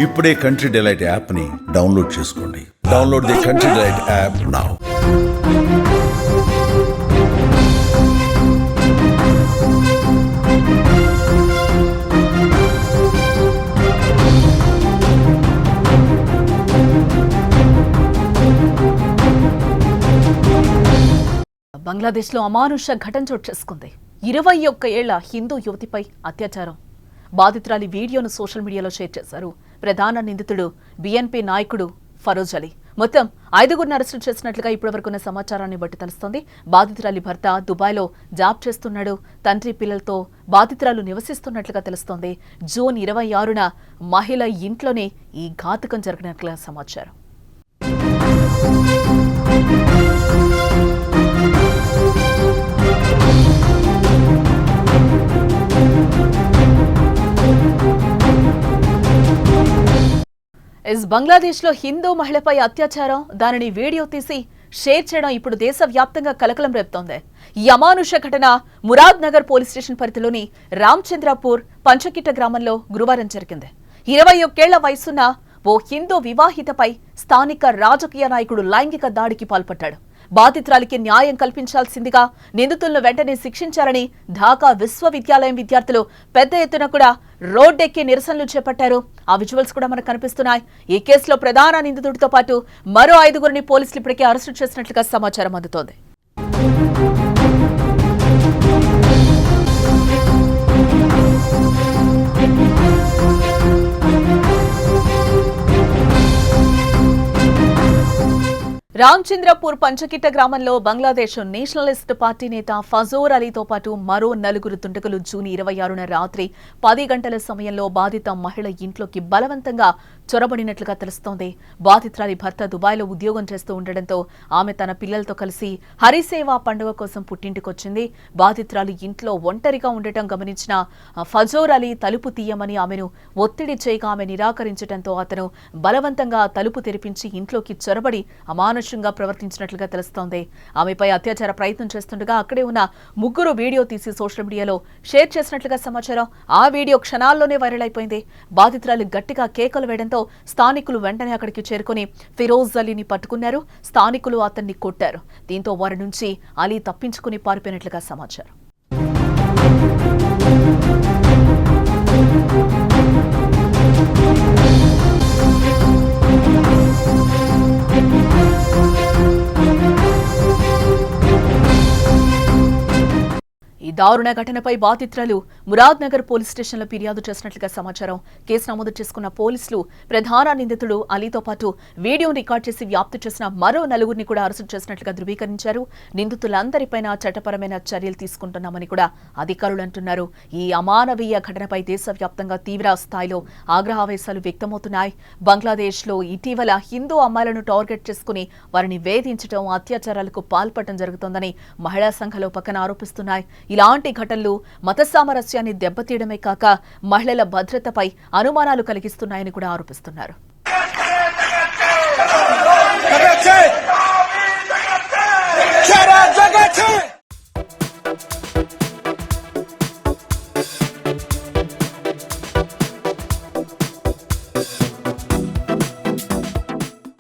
ఇప్పుడే country delight app ని download చేసుకోండి. Download the country delight app now. బంగ్లాదేశ్లో అమానుష ఘటన చోటు చేసుకుంది. 21 ఏళ్ల హిందూ యువతిపై అత్యాచారం. బాధితురాలి వీడియోను సోషల్ మీడియాలో షేర్ చేశారు. ప్రధాన నిందితుడు బీఎన్పీ నాయకుడు ఫరోజ్ అలీ. మొత్తం 5గురిని అరెస్టు చేసినట్లుగా ఇప్పటివరకున్న సమాచారాన్ని బట్టి తెలుస్తోంది. బాధితురాలి భర్త దుబాయ్లో జాబ్ చేస్తున్నాడు. తండ్రి పిల్లలతో బాధితురాలు నివసిస్తున్నట్లుగా తెలుస్తోంది. జూన్ 26న మహిళ ఇంట్లోనే ఈ ఘాతుకం జరిగినట్లుగా సమాచారం. బంగ్లాదేశ్లో హిందూ మహిళపై అత్యాచారం, దానిని వీడియో తీసి షేర్ చేయడం ఇప్పుడు దేశవ్యాప్తంగా కలకలం రేపుతోంది. ఈ అమానుష ఘటన మురాద్ నగర్ పోలీస్ స్టేషన్ పరిధిలోని రామచంద్రపూర్ పంచకిట్ట గ్రామంలో గురువారం జరిగింది. 21 ఏళ్ల వయసున్న ఓ హిందూ వివాహితపై స్థానిక రాజకీయ నాయకుడు లైంగిక దాడికి పాల్పడ్డాడు. బాధితురాలికి న్యాయం కల్పించాల్సిందిగా నిందితులను వెంటనే శిక్షించారని ఢాకా విశ్వవిద్యాలయం విద్యార్థులు పెద్ద ఎత్తున కూడా రోడ్డెక్కి నిరసనలు చేపట్టారు. ఆ విజువల్స్ కూడా మనకు కనిపిస్తున్నాయి. ఈ కేసులో ప్రధాన నిందితుడితో పాటు మరో 5గురిని పోలీసులు ఇప్పటికే అరెస్టు చేసినట్లుగా సమాచారం అందుతోంది. రామచంద్రపూర్ పంచకిట్ట గ్రామంలో బంగ్లాదేశ్ నేషనలిస్ట్ పార్టీ నేత ఫజోర్ అలీతో పాటు మరో 4 దుండగులు జూన్ 26న రాత్రి 10 గంటల సమయంలో బాధిత మహిళ ఇంట్లోకి బలవంతంగా చొరబడినట్లుగా తెలుస్తోంది. బాధితురాలి భర్త దుబాయ్లో ఉద్యోగం చేస్తూ ఉండడంతో ఆమె తన పిల్లలతో కలిసి హరిసేవా పండుగ కోసం పుట్టింటికొచ్చింది. బాధితురాలి ఇంట్లో ఒంటరిగా ఉండటం గమనించిన ఫజోర్ అలీ తలుపు తీయమని ఆమెను ఒత్తిడి చేయగా ఆమె నిరాకరించడంతో అతను బలవంతంగా తలుపు తెరిపించి ఇంట్లోకి చొరబడి అమానుషంగా ప్రవర్తించినట్లుగా తెలుస్తోంది. ఆమెపై అత్యాచార ప్రయత్నం చేస్తుండగా అక్కడే ఉన్న 3 వీడియో తీసి సోషల్ మీడియాలో షేర్ చేసినట్లుగా సమాచారం. ఆ వీడియో క్షణాల్లోనే వైరల్ అయిపోయింది. బాధితురాలు గట్టిగా కేకలు వేయడంతో స్థానికులు వెంటనే అక్కడికి చేరుకుని ఫిరోజ్ అలీని పట్టుకున్నారు. స్థానికులు అతన్ని కొట్టారు. దీంతో వారి నుంచి అలీ తప్పించుకుని పారిపోయినట్లుగా సమాచారం. ఈ దారుణ ఘటనపై బాధితురాలు మురాద్ నగర్ పోలీస్ స్టేషన్లో ఫిర్యాదు చేసినట్లుగా సమాచారం. కేసు నమోదు చేసుకున్న పోలీసులు ప్రధాన నిందితుడు అలీతో పాటు వీడియోను రికార్డ్ చేసి వ్యాప్తి చేసిన మరో 4గురిని కూడా అరెస్టు చేసినట్లుగా ధృవీకరించారు. నిందితులందరిపైన చట్టపరమైన చర్యలు తీసుకుంటున్నామని కూడా అధికారులు అంటున్నారు. ఈ అమానవీయ ఘటనపై దేశవ్యాప్తంగా తీవ్ర స్థాయిలో ఆగ్రహావేశాలు వ్యక్తమవుతున్నాయి. బంగ్లాదేశ్లో ఇటీవల హిందూ అమ్మాయిలను టార్గెట్ చేసుకుని వారిని వేధించడం, అత్యాచారాలకు పాల్పడటం జరుగుతోందని మహిళా సంఘాలు పక్కన ఆరోపిస్తున్నాయి. ఇలాంటి ఘటనలు మత సామరస్యాన్ని దెబ్బతీయడమే కాక మహిళల భద్రతపై అనుమానాలు కలిగిస్తున్నాయని కూడా ఆరోపిస్తున్నారు.